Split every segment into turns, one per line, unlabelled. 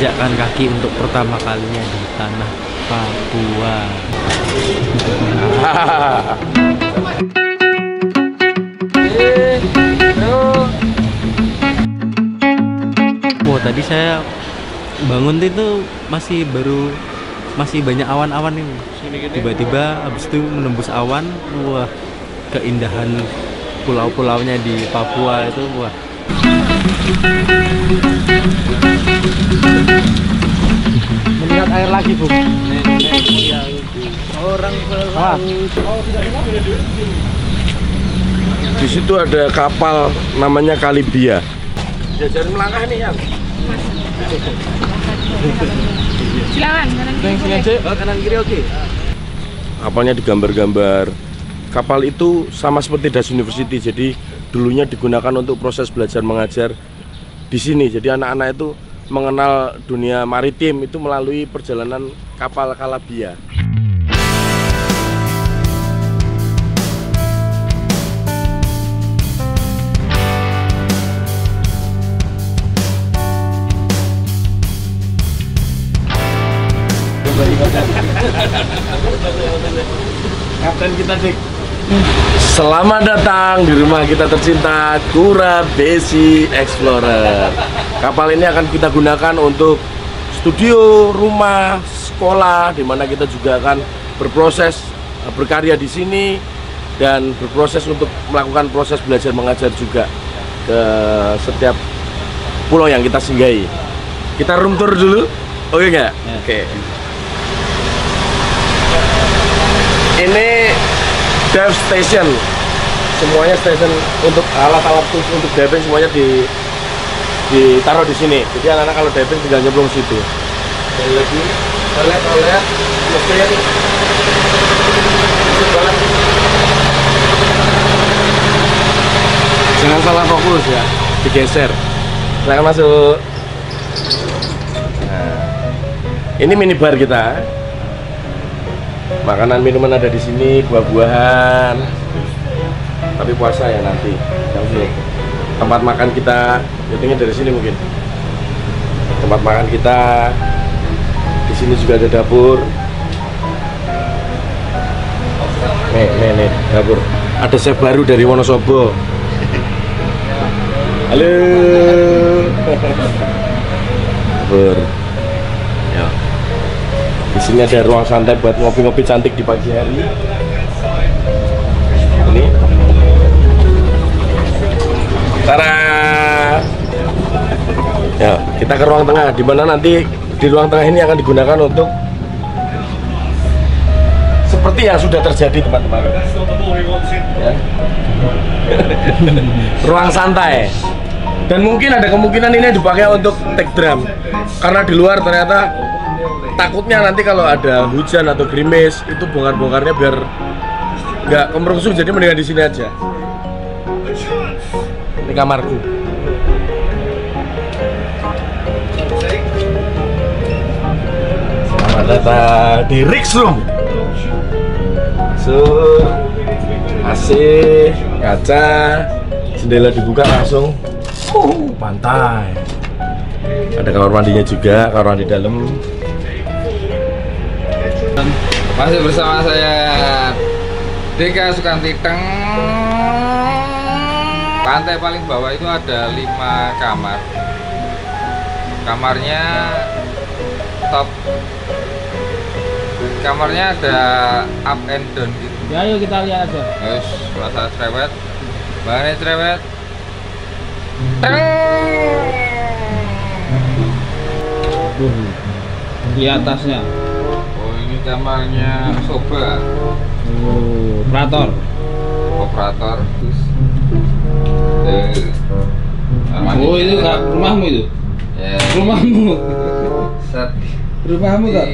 menginjakkan kaki untuk pertama kalinya di tanah Papua. Oh, tadi saya bangun itu masih banyak awan-awan ini. Tiba-tiba habis itu menembus awan, wah, keindahan pulau-pulaunya di Papua itu, wah. Melihat air lagi, Bu. Orang
di situ ada kapal namanya Kalibia. Jajan melangkah nih, Yang.
Silakan, kanan kiri.
Kanan kiri oke.
Kapalnya digambar-gambar. Kapal itu sama seperti Das University, jadi dulunya digunakan untuk proses belajar mengajar di sini. Jadi anak-anak itu mengenal dunia maritim itu melalui perjalanan kapal Kalibia.
Kapten kita, Dik.
Selamat datang di rumah kita tercinta, Kura Besi Explorer. Kapal ini akan kita gunakan untuk studio, rumah, sekolah, di mana kita juga akan berproses berkarya di sini dan berproses untuk melakukan proses belajar mengajar juga ke setiap pulau yang kita singgahi. Kita room tour dulu, oke nggak?
Ya.
Oke. Ini dive station, semuanya station untuk alat-alat untuk diving semuanya ditaruh di sini. Jadi anak-anak kalau diving tinggal nyemplung situ. Dan lagi toilet, mesin. Jangan salah fokus ya, digeser. Silakan masuk. Nah, ini minibar kita. Makanan minuman ada di sini, buah-buahan. Tapi puasa ya nanti. Tempat makan kita, hitungnya dari sini mungkin. Tempat makan kita. Di sini juga ada dapur. Nih, dapur. Ada chef baru dari Wonosobo. Halo. Dapur. Ya. Di sini ada ruang santai buat ngopi-ngopi cantik di pagi hari. Ini. Tara. Ya, kita ke ruang tengah, di mana nanti di ruang tengah ini akan digunakan untuk seperti yang sudah terjadi teman-teman. Ya. Ruang santai. Dan mungkin ada kemungkinan ini dipakai untuk take drum. Karena di luar ternyata takutnya nanti kalau ada hujan atau gerimis itu bongkar-bongkarnya biar nggak kemerusuh, jadi mendingan di sini aja. Ini kamarku. Selamat datang di Rick's Room. AC, kaca, jendela dibuka langsung pantai. Ada kamar mandinya juga, kamar mandi dalam.
Masih bersama saya Deka Sukanti Teng. Lantai paling bawah itu ada 5 kamar. Kamarnya top. Kamarnya ada up and down gitu.
Ya, ayo kita lihat aja.
Terus rasa cerewet. Bahannya cerewet.
Di atasnya.
Kamarnya soba.
Operator. Oh, itu nggak rumahmu itu?
Ya.
Rumahmu.
Set.
Rumahmu kan?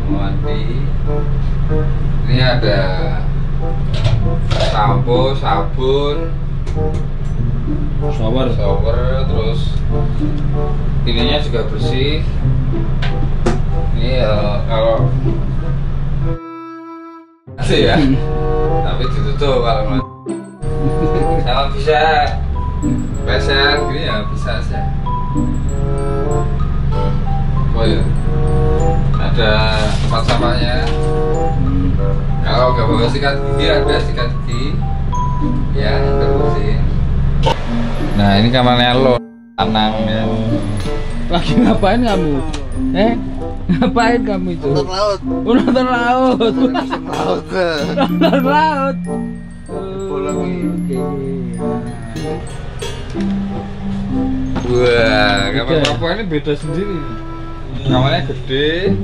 Mandi. Ini ada sampo, sabun,
Shower.
terus ininya juga bersih. Ini kalau sih ya, tapi ditutup kalau sama bisa pesan gini ya bisa aja. ada tempat sampahnya. Kalau nggak bawa sikat gigi, ada sikat gigi ya, terusin. Nah, ini kamarnya lo, tenang ya.
Lagi ngapain kamu? Ngapain kamu itu?
Nonton laut.
Nonton laut.
Laut.
Nonton laut.
Wah, kamar papa ini beda sendiri. Kamarnya gede.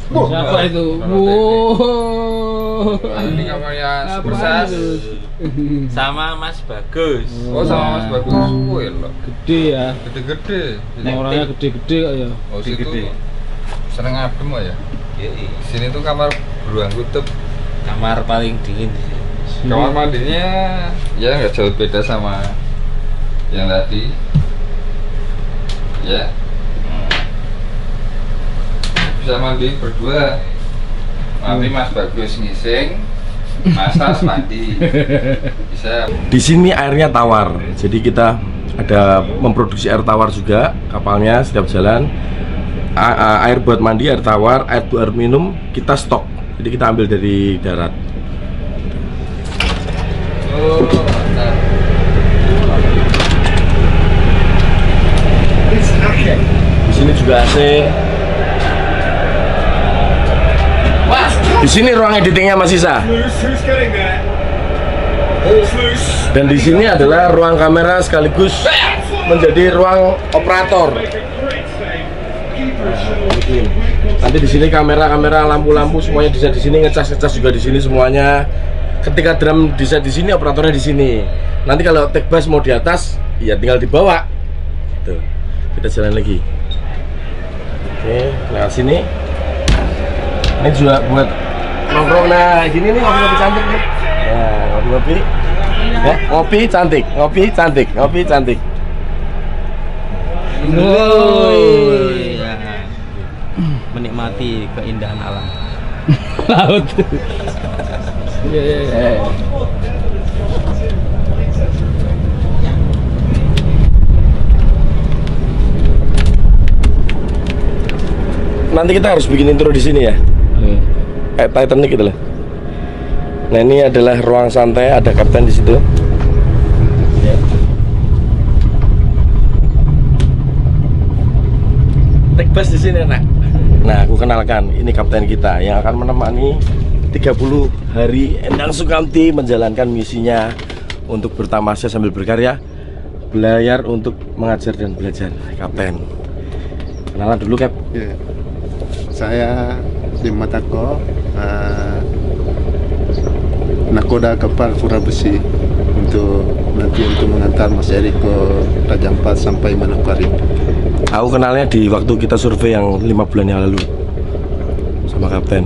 Siapa itu?
Wow. Ini kamarnya Supersas.
Sama Mas Bagus.
Oh, sama Mas Bagus. Wih lo,
Gede ya.
gede-gede.
Orangnya gede-gede kok ya.
Oh, situ seneng adem kok ya. Di sini tuh kamar beruang kutub.
Kamar paling dingin di sini.
Kamar mandinya ya nggak jauh beda sama yang tadi. Ya. Bisa mandi berdua. Nanti Mas Bagus ngising, Mas Sas mandi. Bisa.
Di sini airnya tawar, jadi kita ada memproduksi air tawar juga. Kapalnya setiap jalan air buat mandi, air tawar, air buat minum kita stok. Jadi kita ambil dari darat.
Oh, mantap.
Di sini juga AC. Di sini ruang editingnya Mas Isa. Dan di sini adalah ruang kamera sekaligus menjadi ruang operator. Nanti di sini kamera-kamera, lampu-lampu semuanya bisa di sini, ngecas-ngecas juga di sini semuanya. Ketika drum bisa di sini, operatornya di sini. Nanti kalau take bass mau di atas, ya tinggal dibawa. Tuh, kita jalan lagi. Oke, lewat sini. Ini juga buat nongkrong. Nah, gini nih ngopi-ngopi cantik nih. Nah, ngopi-ngopi. Ya, ngopi cantik, ngopi cantik, ngopi cantik.
Woi, menikmati keindahan alam.
Laut. Iya.
Nanti kita harus bikin intro di sini ya. Kayak Titanic gitu loh. Nah, ini adalah ruang santai, ada kapten di situ. Ya. Take bass di sini, Nak. Nah, aku kenalkan, ini kapten kita yang akan menemani 30 hari Endang Sukamti menjalankan misinya untuk bertamasya sambil berkarya, belajar untuk mengajar dan belajar. Kapten, kenalan dulu, Kap.
Ya. Saya di Matako, nakoda kapal Kura Besi untuk mengantar Mas Eri ke Raja Ampat sampai Manokwari.
Aku kenalnya di waktu kita survei yang 5 bulan yang lalu sama kapten.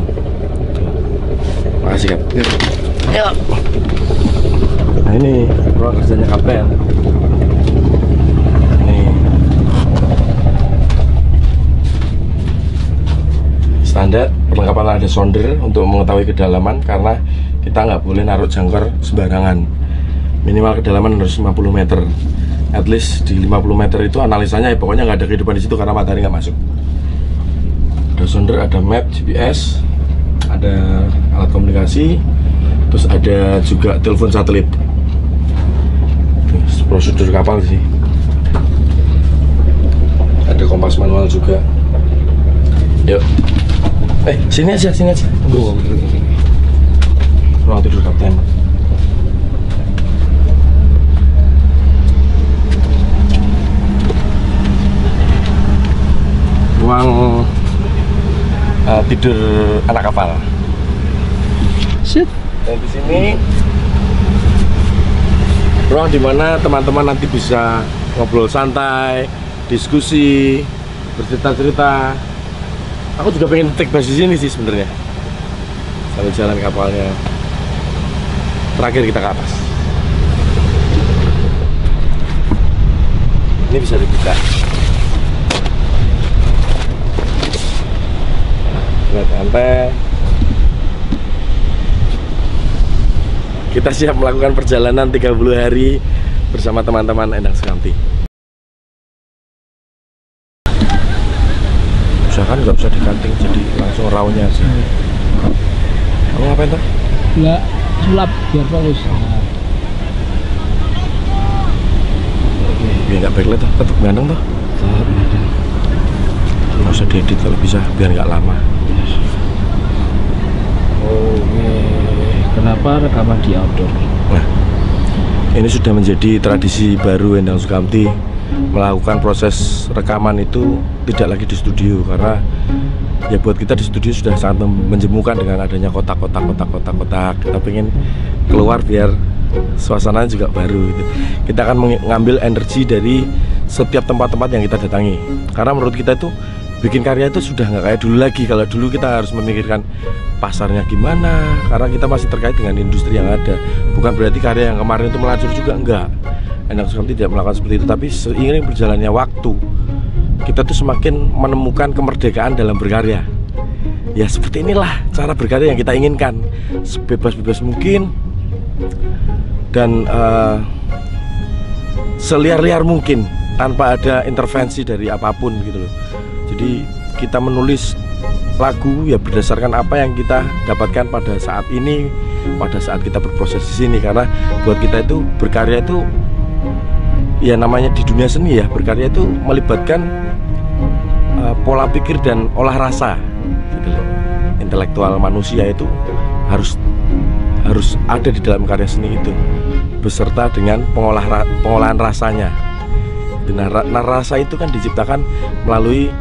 Makasih, Kap.
Ya.
Nah, ini ruang kerjanya kapten. Nih. Standar perlengkapan ada sonder untuk mengetahui kedalaman, karena kita nggak boleh naruh jangkar sembarangan. Minimal kedalaman harus 50 meter. At least di 50 meter itu analisanya ya pokoknya nggak ada kehidupan di situ karena matahari nggak masuk. Ada sonder, ada map, GPS, ada alat komunikasi, terus ada juga telepon satelit. Prosedur kapal sih. Ada kompas manual juga. Yuk. Sini aja, sini aja. Tunggu. Ruang tidur kapten. Ruang tidur anak kapal.
Shit.
Dan di sini ruang dimana teman-teman nanti bisa ngobrol santai, diskusi, bercerita-cerita. Aku juga pengen take bass di sini sih sebenarnya. Sambil jalan kapalnya. Terakhir kita ke atas. Ini bisa dibuka. Lihat santai. Kita siap melakukan perjalanan 30 hari bersama teman-teman Endang Sukamti. Bisa kan nggak usah dikanting, jadi langsung rawnya aja. Kamu ngapain tuh?
Enggak sulap biar fokus.
Biar nggak backlight tuh, tetap ganteng tuh. Nggak usah diedit kalau bisa, biar nggak lama.
Oke. Kenapa rekaman di outdoor?
Nah, ini sudah menjadi tradisi baru Endang Sukamti, melakukan proses rekaman itu tidak lagi di studio, karena ya buat kita di studio sudah sangat menjemukan dengan adanya kotak-kotak. Kita pengen keluar biar suasananya juga baru gitu. Kita akan mengambil energi dari setiap tempat-tempat yang kita datangi, karena menurut kita itu bikin karya itu sudah nggak kayak dulu lagi. Kalau dulu kita harus memikirkan pasarnya gimana, karena kita masih terkait dengan industri yang ada. Bukan berarti karya yang kemarin itu melacur juga, enggak. Endang Sukamti tidak melakukan seperti itu, tapi seiring berjalannya waktu, kita tuh semakin menemukan kemerdekaan dalam berkarya. Ya seperti inilah cara berkarya yang kita inginkan, sebebas-bebas mungkin dan seliar-liar mungkin, tanpa ada intervensi dari apapun gitu loh. Jadi kita menulis lagu ya berdasarkan apa yang kita dapatkan pada saat ini, pada saat kita berproses di sini. Karena buat kita itu berkarya itu ya namanya di dunia seni ya, berkarya itu melibatkan pola pikir dan olah rasa gitu loh. Intelektual manusia itu harus ada di dalam karya seni itu, beserta dengan pengolahan rasanya. Nah, rasa itu kan diciptakan melalui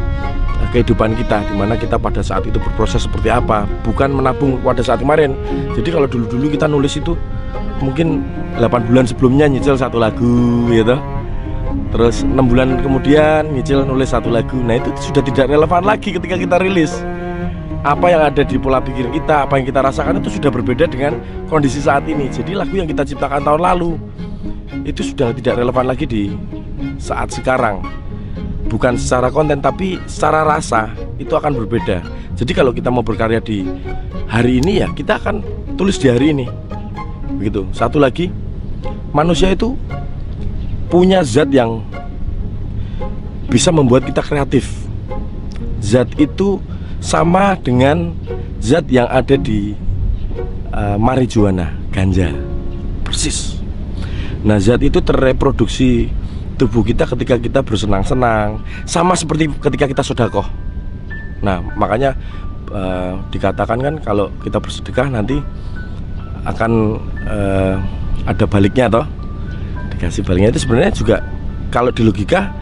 kehidupan kita, dimana kita pada saat itu berproses seperti apa, bukan menabung pada saat kemarin. Jadi kalau dulu-dulu kita nulis itu mungkin 8 bulan sebelumnya nyicil satu lagu gitu, terus 6 bulan kemudian nyicil nulis satu lagu. Nah itu sudah tidak relevan lagi ketika kita rilis. Apa yang ada di pola pikir kita, apa yang kita rasakan itu sudah berbeda dengan kondisi saat ini. Jadi lagu yang kita ciptakan tahun lalu itu sudah tidak relevan lagi di saat sekarang. Bukan secara konten, tapi secara rasa itu akan berbeda. Jadi kalau kita mau berkarya di hari ini ya kita akan tulis di hari ini begitu. Satu lagi, manusia itu punya zat yang bisa membuat kita kreatif. Zat itu sama dengan zat yang ada di marijuana, ganja, persis. Nah zat itu terreproduksi tubuh kita ketika kita bersenang-senang, sama seperti ketika kita sedekah. Nah makanya dikatakan kan kalau kita bersedekah nanti akan ada baliknya toh, dikasih baliknya. Itu sebenarnya juga kalau di logika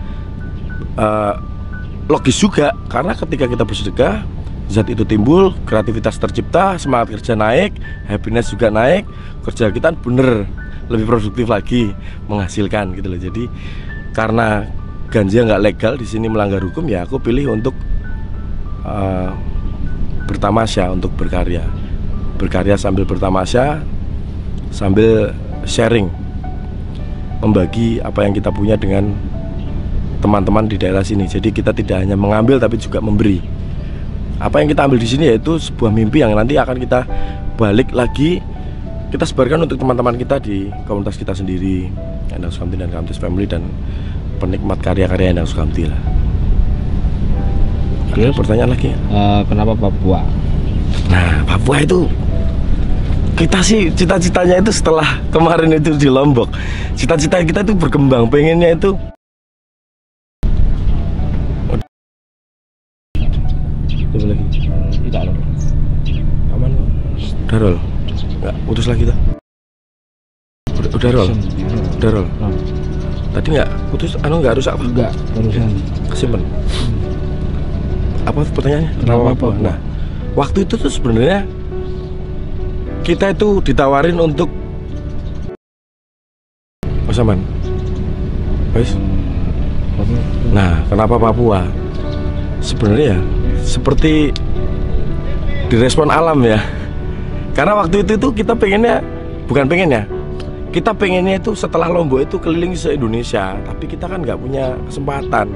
logis juga, karena ketika kita bersedekah zat itu timbul, kreativitas tercipta, semangat kerja naik, happiness juga naik, kerja kita bener lebih produktif lagi, menghasilkan gitu loh. Jadi karena ganja nggak legal di sini, melanggar hukum, ya aku pilih untuk bertamasya, untuk berkarya sambil bertamasya, sambil sharing, membagi apa yang kita punya dengan teman-teman di daerah sini. Jadi kita tidak hanya mengambil tapi juga memberi. Apa yang kita ambil di sini yaitu sebuah mimpi yang nanti akan kita balik lagi, kita sebarkan untuk teman-teman kita di komunitas kita sendiri, Endang Sukamti dan Kamtis Family, dan penikmat karya-karya Endang Sukamti lah. Ada pertanyaan lagi?
Kenapa Papua?
Nah, Papua itu kita sih cita-citanya itu setelah kemarin itu di Lombok, cita-cita kita itu berkembang, pengennya itu coba lagi.
Tidak loh.
Aman kok. Udah roll. Enggak putus lagi tuh. Udah roll. Udah roll. Tadi enggak putus, enggak rusak apa?
Enggak, barusan.
Simpen. Apa pertanyaannya?
Kenapa Papua?
Nah, waktu itu tuh sebenarnya kita itu ditawarin untuk Saman. Guys. Nah, kenapa Papua? Sebenarnya ya seperti direspon alam ya. Karena waktu itu kita pengennya, bukan pengennya, kita pengennya itu setelah Lombok itu keliling se-Indonesia, tapi kita kan nggak punya kesempatan.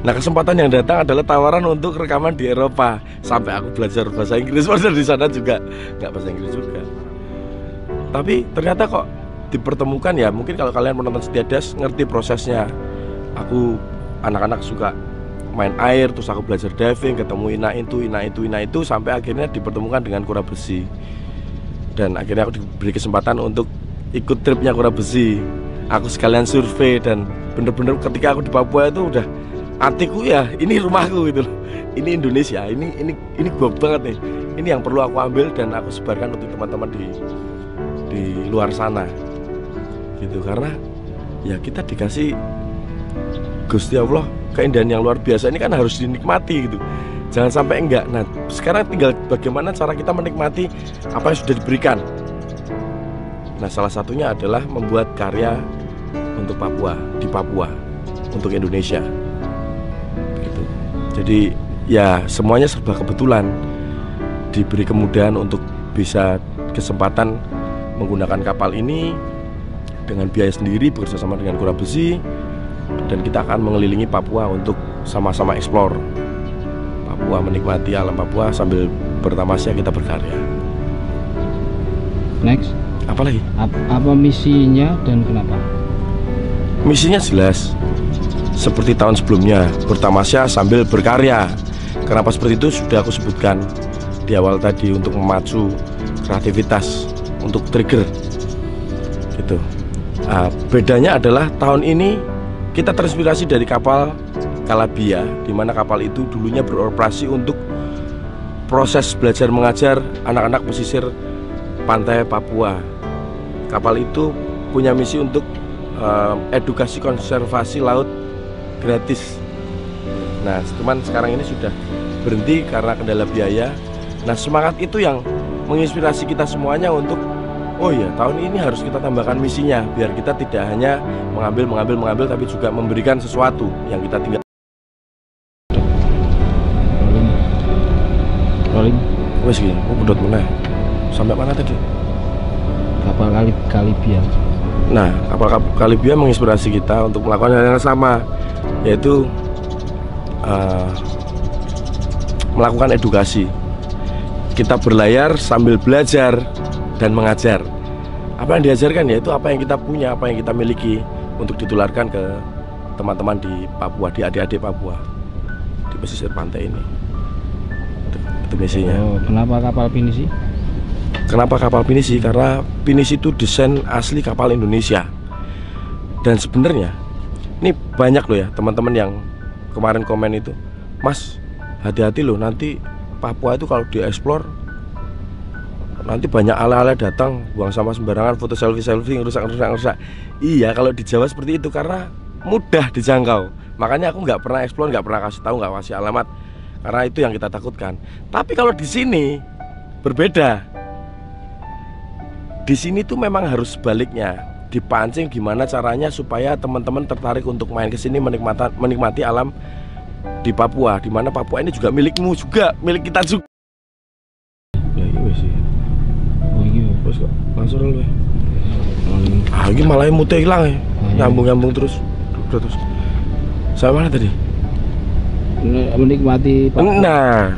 Nah kesempatan yang datang adalah tawaran untuk rekaman di Eropa. Sampai aku belajar bahasa Inggris, padahal di sana juga nggak bahasa Inggris juga. Tapi ternyata kok dipertemukan ya. Mungkin kalau kalian menonton Setiadas ngerti prosesnya. Aku anak-anak suka main air, terus aku belajar diving, ketemu ina itu sampai akhirnya dipertemukan dengan kura besi. Dan akhirnya aku diberi kesempatan untuk ikut tripnya kura besi. Aku sekalian survei dan bener-bener ketika aku di Papua itu udah hatiku ya, ini rumahku gitu loh. Ini Indonesia, ini gua banget nih. Ini yang perlu aku ambil dan aku sebarkan untuk teman-teman di luar sana. Gitu, karena ya kita dikasih Gusti Allah keindahan yang luar biasa, ini kan harus dinikmati gitu. Jangan sampai enggak. Nah, sekarang tinggal bagaimana cara kita menikmati apa yang sudah diberikan. Nah, salah satunya adalah membuat karya untuk Papua, di Papua, untuk Indonesia. Gitu. Jadi ya semuanya serba kebetulan. Diberi kemudahan untuk bisa kesempatan menggunakan kapal ini dengan biaya sendiri bekerjasama dengan kura besi, dan kita akan mengelilingi Papua untuk sama-sama eksplor Papua, menikmati alam Papua sambil bertamasya kita berkarya.
Next,
Apa lagi?
apa misinya dan kenapa?
Misinya jelas, seperti tahun sebelumnya, bertamasya sambil berkarya. Kenapa seperti itu sudah aku sebutkan di awal tadi, untuk memacu kreativitas, untuk trigger gitu. Bedanya adalah tahun ini kita terinspirasi dari kapal Calabia, di mana kapal itu dulunya beroperasi untuk proses belajar mengajar anak-anak pesisir pantai Papua. Kapal itu punya misi untuk edukasi konservasi laut gratis. Nah, cuman sekarang ini sudah berhenti karena kendala biaya. Nah, semangat itu yang menginspirasi kita semuanya untuk, oh ya, tahun ini harus kita tambahkan misinya, biar kita tidak hanya mengambil, tapi juga memberikan sesuatu yang kita tinggal.
Rolling.
Wes gini, aku pedot meneh. Sampai mana tadi?
Kapal Calabia.
Nah, kapal Calabia menginspirasi kita untuk melakukan hal yang sama, yaitu melakukan edukasi. Kita berlayar sambil belajar dan mengajar. Apa yang diajarkan yaitu apa yang kita punya, apa yang kita miliki, untuk ditularkan ke teman-teman di Papua, di adik-adik Papua, di pesisir pantai ini. Itu misinya.
Oh, kenapa kapal pinisi?
Kenapa kapal pinisi? Karena pinisi itu desain asli kapal Indonesia. Dan sebenarnya ini banyak loh ya teman-teman yang kemarin komen itu, Mas, hati-hati loh, nanti Papua itu kalau dieksplor nanti banyak ala-ala datang, buang sampah sembarangan, foto selfie, rusak. Iya, kalau di Jawa seperti itu karena mudah dijangkau. Makanya aku nggak pernah eksplor, nggak pernah kasih tahu, nggak kasih alamat, karena itu yang kita takutkan. Tapi kalau di sini berbeda. Di sini tuh memang harus sebaliknya, dipancing gimana caranya supaya teman-teman tertarik untuk main ke sini, menikmati alam di Papua, di mana Papua ini juga milikmu juga, milik kita juga. Ya iya sih.
Oh iya.
Terus kok langsung lu. Ini malah mute hilang ya. Nyambung terus. Saya mana tadi?
Menikmati Papua.
Nah,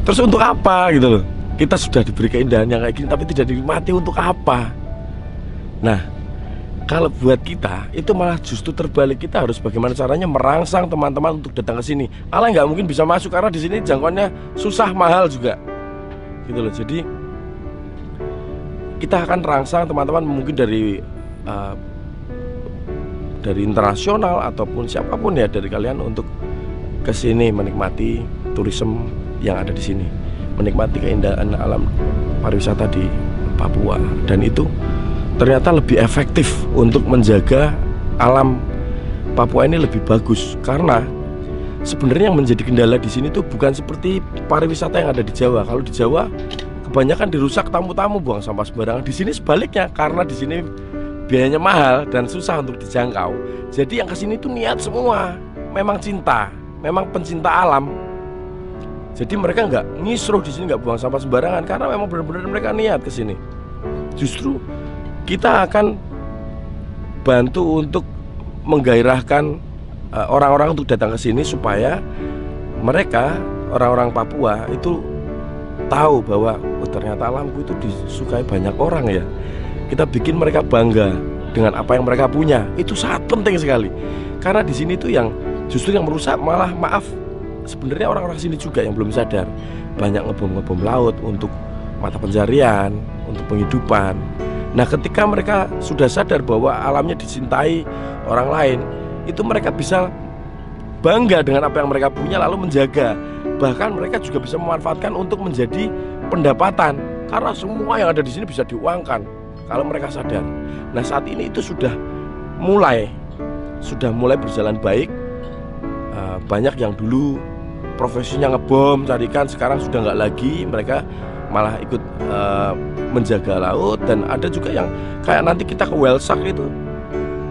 terus untuk apa gitu loh? Kita sudah diberi keindahan yang kayak gini tapi tidak dinikmati, untuk apa? Nah, kalau buat kita itu malah justru terbalik, kita harus bagaimana caranya merangsang teman-teman untuk datang ke sini. Allah nggak mungkin bisa masuk karena di sini jangkauannya susah, mahal juga, gitu loh. Jadi kita akan rangsang teman-teman mungkin dari internasional ataupun siapapun ya dari kalian untuk ke sini menikmati turisme yang ada di sini, menikmati keindahan alam pariwisata di Papua, dan itu ternyata lebih efektif untuk menjaga alam Papua ini lebih bagus. Karena sebenarnya yang menjadi kendala di sini tuh bukan seperti pariwisata yang ada di Jawa. Kalau di Jawa kebanyakan dirusak tamu-tamu, buang sampah sembarangan. Di sini sebaliknya, karena di sini biayanya mahal dan susah untuk dijangkau. Jadi yang kesini tuh niat semua, memang cinta, memang pencinta alam. Jadi mereka nggak ngisruh di sini, nggak buang sampah sembarangan karena memang benar-benar mereka niat ke sini. Justru kita akan bantu untuk menggairahkan orang-orang untuk datang ke sini supaya mereka, orang-orang Papua itu tahu bahwa oh, ternyata alamku itu disukai banyak orang ya. Kita bikin mereka bangga dengan apa yang mereka punya. Itu sangat penting sekali. Karena di sini tuh yang Justru yang merusak malah sebenarnya orang-orang sini juga yang belum sadar. Banyak ngebom laut untuk mata pencarian, untuk penghidupan. Nah, ketika mereka sudah sadar bahwa alamnya dicintai orang lain, itu mereka bisa bangga dengan apa yang mereka punya lalu menjaga. Bahkan mereka juga bisa memanfaatkan untuk menjadi pendapatan, karena semua yang ada di sini bisa diuangkan kalau mereka sadar. Nah, saat ini itu sudah mulai berjalan baik. Banyak yang dulu profesinya ngebom, carikan, sekarang sudah nggak lagi. Mereka malah ikut menjaga laut. Dan ada juga yang kayak nanti kita ke Wellsak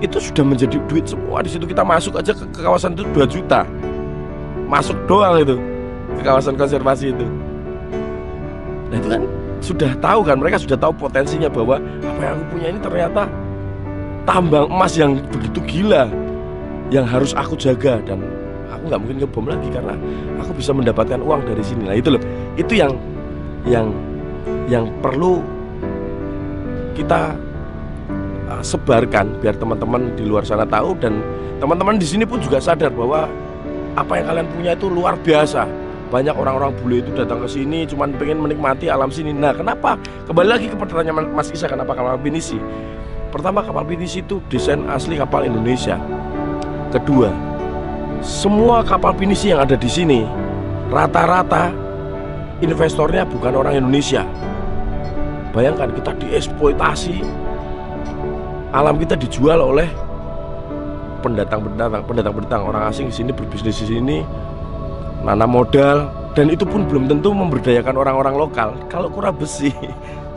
itu sudah menjadi duit semua. Di situ kita masuk aja ke kawasan itu 2 juta, masuk doang itu ke kawasan konservasi itu. Nah, itu kan sudah tahu kan, mereka sudah tahu potensinya bahwa apa yang aku punya ini ternyata tambang emas yang begitu gila, yang harus aku jaga, dan aku nggak mungkin ngebom lagi karena aku bisa mendapatkan uang dari sini. Nah, itu loh, itu yang perlu kita sebarkan biar teman-teman di luar sana tahu, dan teman-teman di sini pun juga sadar bahwa apa yang kalian punya itu luar biasa. Banyak orang-orang bule itu datang ke sini cuman pengen menikmati alam sini. Nah, kenapa? Kembali lagi ke pertanyaan Mas Isa, kenapa kapal pinisi? Pertama, kapal pinisi itu desain asli kapal Indonesia. Kedua, semua kapal pinisi yang ada di sini rata-rata investornya bukan orang Indonesia. Bayangkan, kita dieksploitasi, alam kita dijual oleh pendatang orang asing di sini, berbisnis di sini, nanam modal, dan itu pun belum tentu memberdayakan orang-orang lokal. Kalau Kura Besi,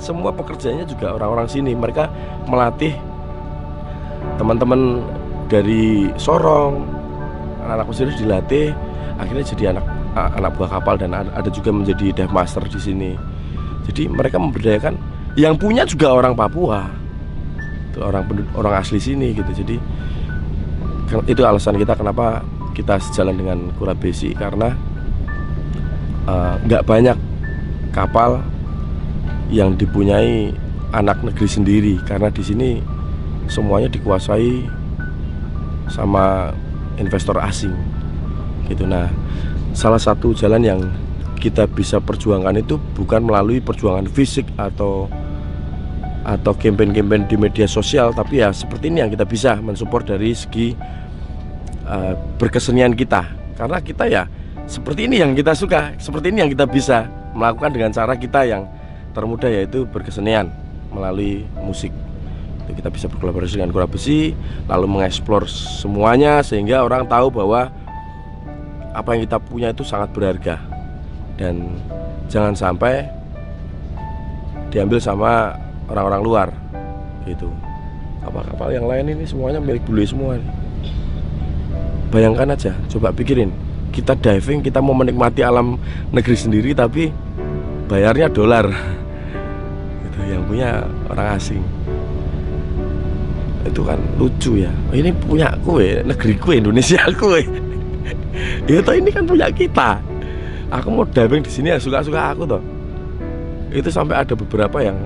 semua pekerjaannya juga orang-orang sini. Mereka melatih teman-teman dari Sorong, anak-anak Mesir dilatih, akhirnya jadi anak buah kapal, dan ada juga menjadi dive master di sini. Jadi mereka memberdayakan, yang punya juga orang Papua, itu orang asli sini gitu. Jadi itu alasan kita kenapa kita sejalan dengan Kura Besi, karena nggak banyak kapal yang dipunyai anak negeri sendiri, karena di sini semuanya dikuasai sama investor asing gitu. Nah, salah satu jalan yang kita bisa perjuangkan itu bukan melalui perjuangan fisik atau campaign-campaign di media sosial, tapi ya seperti ini yang kita bisa mensupport dari segi berkesenian kita, karena kita ya seperti ini yang kita suka, seperti ini yang kita bisa melakukan dengan cara kita yang termudah, yaitu berkesenian melalui musik. Itu kita bisa berkolaborasi dengan Kura Besi, lalu mengeksplor semuanya sehingga orang tahu bahwa apa yang kita punya itu sangat berharga, dan jangan sampai diambil sama orang-orang luar gitu. Kapal-kapal yang lain ini semuanya milik bule semua nih. Bayangkan aja, coba pikirin, kita diving, kita mau menikmati alam negeri sendiri, tapi bayarnya dolar. Itu yang punya orang asing. Itu kan lucu ya. Ini punya kue, negeri kue, Indonesia kue. Itu ini kan punya kita. Aku mau diving di sini ya suka-suka aku toh. Itu sampai ada beberapa yang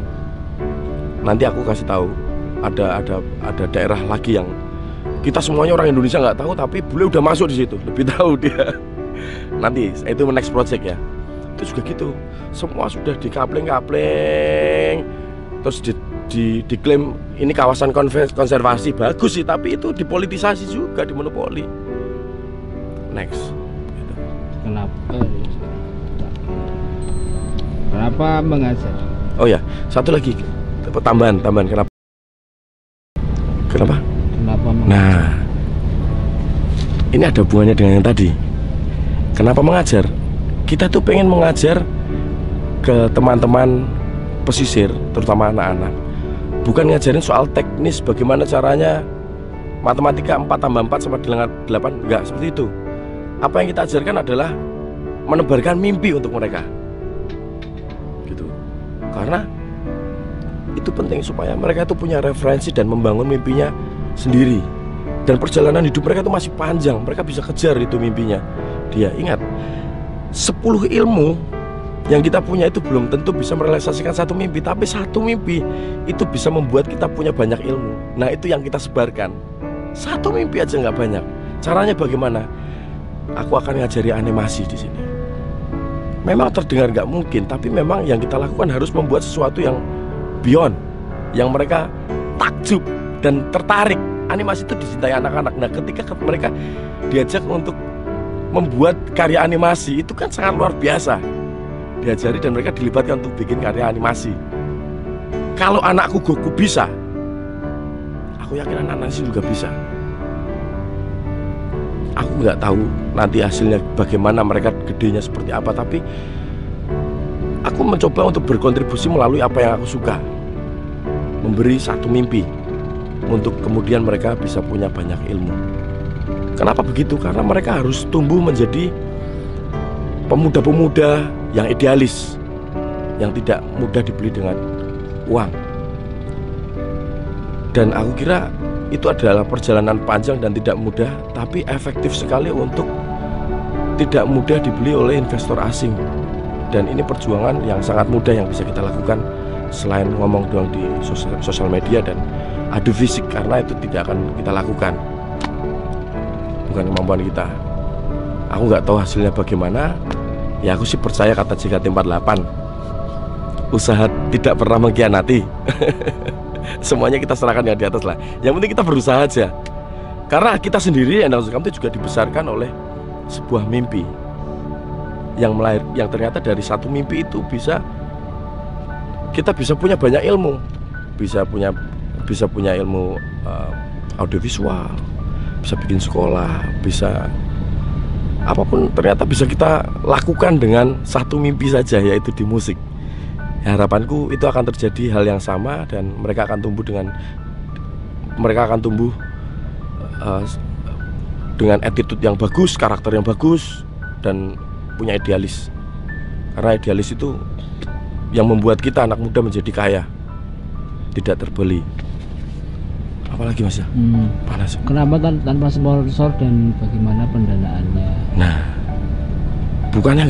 nanti aku kasih tahu. Ada daerah lagi yang kita semuanya orang Indonesia nggak tahu, tapi bule udah masuk di situ, lebih tahu dia. Nanti itu next project ya. Itu juga gitu. Semua sudah dikapling, terus diklaim ini kawasan konservasi, bagus sih, tapi itu dipolitisasi juga, dimonopoli. Next. Gitu.
Kenapa mengajar?
Oh ya, satu lagi tambahan. Kenapa?
Kenapa mengajar?
Nah, ini ada hubungannya dengan yang tadi. Kenapa mengajar? Kita tuh pengen mengajar ke teman-teman pesisir, terutama anak-anak. Bukan ngajarin soal teknis bagaimana caranya matematika 4 tambah 4 sama dengan 8, enggak seperti itu. Apa yang kita ajarkan adalah menebarkan mimpi untuk mereka. Gitu. Karena itu penting supaya mereka itu punya referensi dan membangun mimpinya sendiri. Dan perjalanan hidup mereka itu masih panjang, mereka bisa kejar itu mimpinya. Dia ingat, 10 ilmu yang kita punya itu belum tentu bisa merealisasikan satu mimpi, tapi satu mimpi itu bisa membuat kita punya banyak ilmu. Nah, itu yang kita sebarkan. Satu mimpi aja nggak banyak. Caranya bagaimana? aku akan ngajari animasi di sini. Memang terdengar nggak mungkin, tapi memang yang kita lakukan harus membuat sesuatu yang beyond, yang mereka takjub dan tertarik. Animasi itu dicintai anak-anak. Nah, ketika mereka diajak untuk membuat karya animasi, itu kan sangat luar biasa. Diajari dan mereka dilibatkan untuk bikin karya animasi. Kalau anakku Goku bisa, aku yakin anak-anak sini juga bisa. Aku nggak tahu nanti hasilnya bagaimana, mereka gedenya seperti apa, tapi aku mencoba untuk berkontribusi melalui apa yang aku suka, memberi satu mimpi untuk kemudian mereka bisa punya banyak ilmu. Kenapa begitu? Karena mereka harus tumbuh menjadi pemuda-pemuda yang idealis, yang tidak mudah dibeli dengan uang. Dan aku kira itu adalah perjalanan panjang dan tidak mudah, tapi efektif sekali untuk tidak mudah dibeli oleh investor asing. Dan ini perjuangan yang sangat mudah yang bisa kita lakukan selain ngomong doang di sosial media dan adu fisik, karena itu tidak akan kita lakukan, bukan kemampuan kita. Aku nggak tahu hasilnya bagaimana. Ya aku sih percaya kata JKT48, usaha tidak pernah mengkhianati. Semuanya kita serahkan yang di atas lah. Yang penting kita berusaha aja. Karena kita sendiri Endang Sukamti juga dibesarkan oleh sebuah mimpi yang ternyata dari satu mimpi itu kita bisa punya banyak ilmu, bisa punya ilmu audiovisual, bisa bikin sekolah, bisa apapun ternyata bisa kita lakukan dengan satu mimpi saja, yaitu di musik. Ya, harapanku itu akan terjadi hal yang sama dan mereka akan tumbuh dengan attitude yang bagus, karakter yang bagus, dan punya idealis. Karena idealis itu yang membuat kita anak muda menjadi kaya, tidak terbeli. Apalagi Mas ya? Panas.
Kenapa tanpa sponsor dan bagaimana pendanaannya?
Nah, bukannya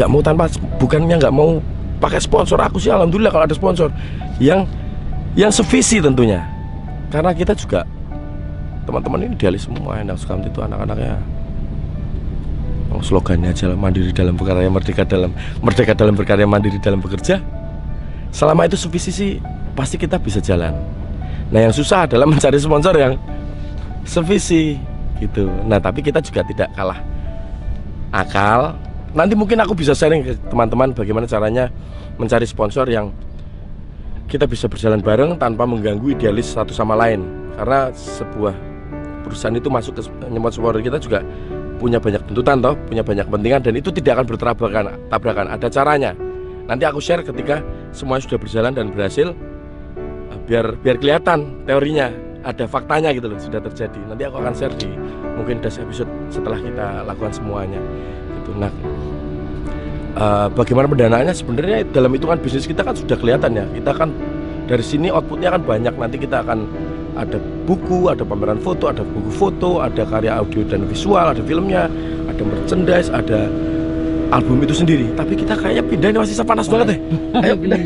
nggak mau pakai sponsor. Aku sih alhamdulillah kalau ada sponsor yang sevisi tentunya. Karena kita juga teman-teman ini idealis semua. Endang Sukamti itu anak-anaknya slogannya aja, mandiri dalam berkarya, merdeka dalam berkarya, mandiri dalam bekerja. Selama itu sevisi sih pasti kita bisa jalan. Nah, yang susah adalah mencari sponsor yang sevisi gitu. Nah, tapi kita juga tidak kalah akal. Nanti mungkin aku bisa sharing ke teman-teman bagaimana caranya mencari sponsor yang kita bisa berjalan bareng tanpa mengganggu idealis satu sama lain. Karena sebuah perusahaan itu masuk ke nyemot sponsor kita juga punya banyak tuntutan toh, punya banyak kepentingan, dan itu tidak akan bertabrakan. Ada caranya. Nanti aku share ketika semuanya sudah berjalan dan berhasil, biar kelihatan teorinya, ada faktanya gitu loh, sudah terjadi. Nanti aku akan share di mungkin das episode setelah kita lakukan semuanya gitu. Nah, bagaimana pendanaannya sebenarnya dalam hitungan bisnis kita kan sudah kelihatan ya. Kita kan dari sini outputnya kan banyak. Nanti kita akan ada buku, ada pameran foto, ada buku foto, ada karya audio dan visual, ada filmnya, ada merchandise, ada album itu sendiri. Tapi kita kayaknya pindah, ini masih panas banget ya. Ayo pindah.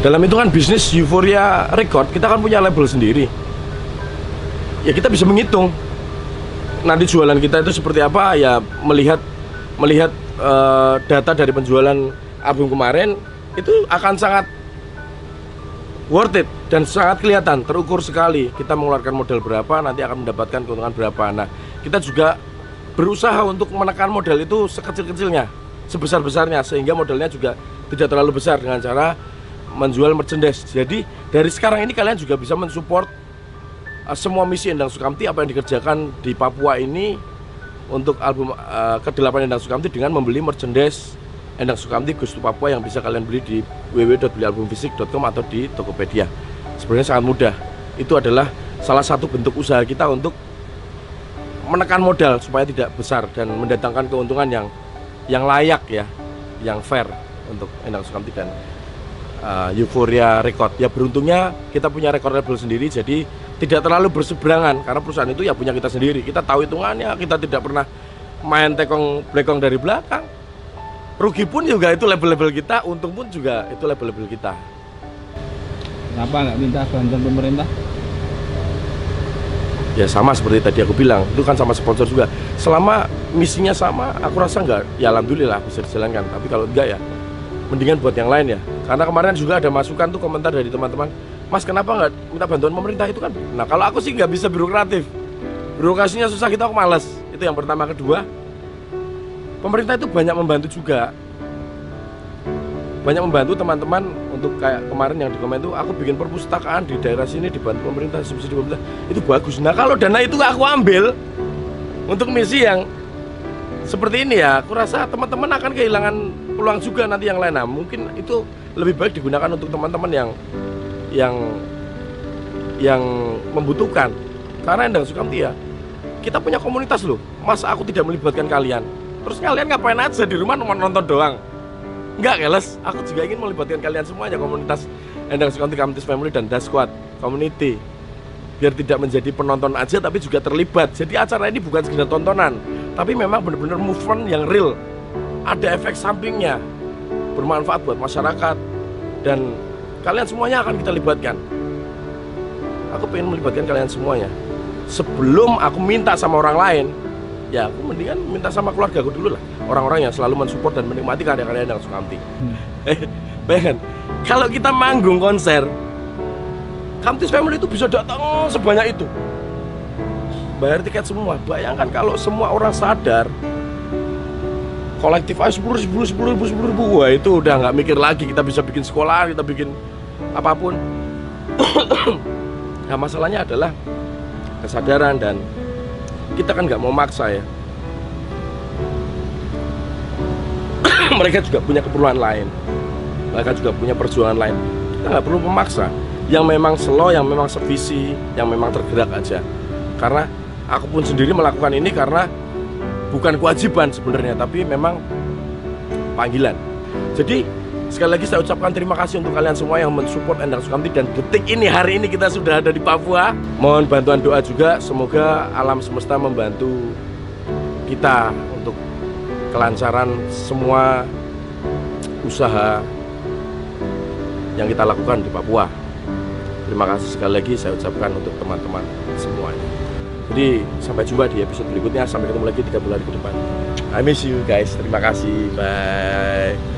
Dalam hitungan bisnis Euphoria Record, kita kan punya label sendiri. Ya kita bisa menghitung nanti jualan kita itu seperti apa, ya melihat data dari penjualan album kemarin itu akan sangat worth it dan sangat kelihatan, terukur sekali. Kita mengeluarkan modal berapa, nanti akan mendapatkan keuntungan berapa. Nah, kita juga berusaha untuk menekan modal itu sekecil-kecilnya, sebesar-besarnya, sehingga modalnya juga tidak terlalu besar dengan cara menjual merchandise. Jadi dari sekarang ini kalian juga bisa mensupport semua misi Endang Sukamti, apa yang dikerjakan di Papua ini untuk album ke-8 Endang Sukamti dengan membeli merchandise Endang Sukamti Goes to Papua yang bisa kalian beli di www.belialbumfisik.com atau di Tokopedia. Sebenarnya sangat mudah. Itu adalah salah satu bentuk usaha kita untuk menekan modal supaya tidak besar dan mendatangkan keuntungan yang layak ya, yang fair untuk Endang Sukamti dan Euphoria Record. Ya beruntungnya kita punya record label sendiri, jadi tidak terlalu berseberangan karena perusahaan itu ya punya kita sendiri. Kita tahu hitungannya, kita tidak pernah main tekong-blekong dari belakang. Rugi pun juga itu label-label kita, untung pun juga itu label-label kita.
Kenapa nggak minta bantuan pemerintah?
Ya sama seperti tadi aku bilang, itu kan sama sponsor juga. Selama misinya sama, aku rasa enggak, ya alhamdulillah bisa dijalankan. Tapi kalau enggak ya, mendingan buat yang lain ya. Karena kemarin juga ada masukan tuh komentar dari teman-teman, Mas kenapa nggak minta bantuan pemerintah itu kan? Nah kalau aku sih nggak bisa birokratif, birokrasinya susah gitu, aku malas. Itu yang pertama. Kedua, pemerintah itu banyak membantu juga, banyak membantu teman-teman untuk kayak kemarin yang di komen tuh, aku bikin perpustakaan di daerah sini dibantu pemerintah, subsidi pemerintah, itu bagus. Nah kalau dana itu aku ambil untuk misi yang seperti ini ya, aku rasa teman-teman akan kehilangan peluang juga nanti yang lain. Nah mungkin itu lebih baik digunakan untuk teman-teman yang membutuhkan. Karena Endang Sukamti ya, kita punya komunitas loh. Masa aku tidak melibatkan kalian? Terus kalian ngapain aja di rumah cuma nonton doang? Enggak, keles. Aku juga ingin melibatkan kalian semuanya, komunitas Endang Sukamti Kamtis Family dan Das Squad Community. Biar tidak menjadi penonton aja tapi juga terlibat. Jadi acara ini bukan sekedar tontonan, tapi memang benar-benar movement yang real. Ada efek sampingnya, bermanfaat buat masyarakat, dan kalian semuanya akan kita libatkan. Aku pengen melibatkan kalian semuanya. Sebelum aku minta sama orang lain, ya aku mendingan minta sama keluarga aku dulu lah. Orang-orang yang selalu mensupport dan menikmati karya-karya Endang Sukamti. Bayangkan, kalau kita manggung konser, Kamtis Family itu bisa datang sebanyak itu, bayar tiket semua. Bayangkan kalau semua orang sadar, kolektif aja 10.000, wah itu udah nggak mikir lagi. Kita bisa bikin sekolah, kita bikin apapun. Nah masalahnya adalah kesadaran, dan kita kan nggak mau maksa ya. Mereka juga punya keperluan lain, mereka juga punya perjuangan lain. Kita nggak perlu memaksa. Yang memang slow, yang memang sevisi, yang memang tergerak aja. Karena aku pun sendiri melakukan ini karena bukan kewajiban sebenarnya, tapi memang panggilan. Jadi sekali lagi saya ucapkan terima kasih untuk kalian semua yang mensupport Endang Sukamti, dan detik ini, hari ini kita sudah ada di Papua. Mohon bantuan doa juga, semoga alam semesta membantu kita untuk kelancaran semua usaha yang kita lakukan di Papua. Terima kasih sekali lagi saya ucapkan untuk teman-teman semuanya. Jadi sampai jumpa di episode berikutnya. Sampai ketemu lagi 3 bulan ke depan. I miss you guys. Terima kasih. Bye.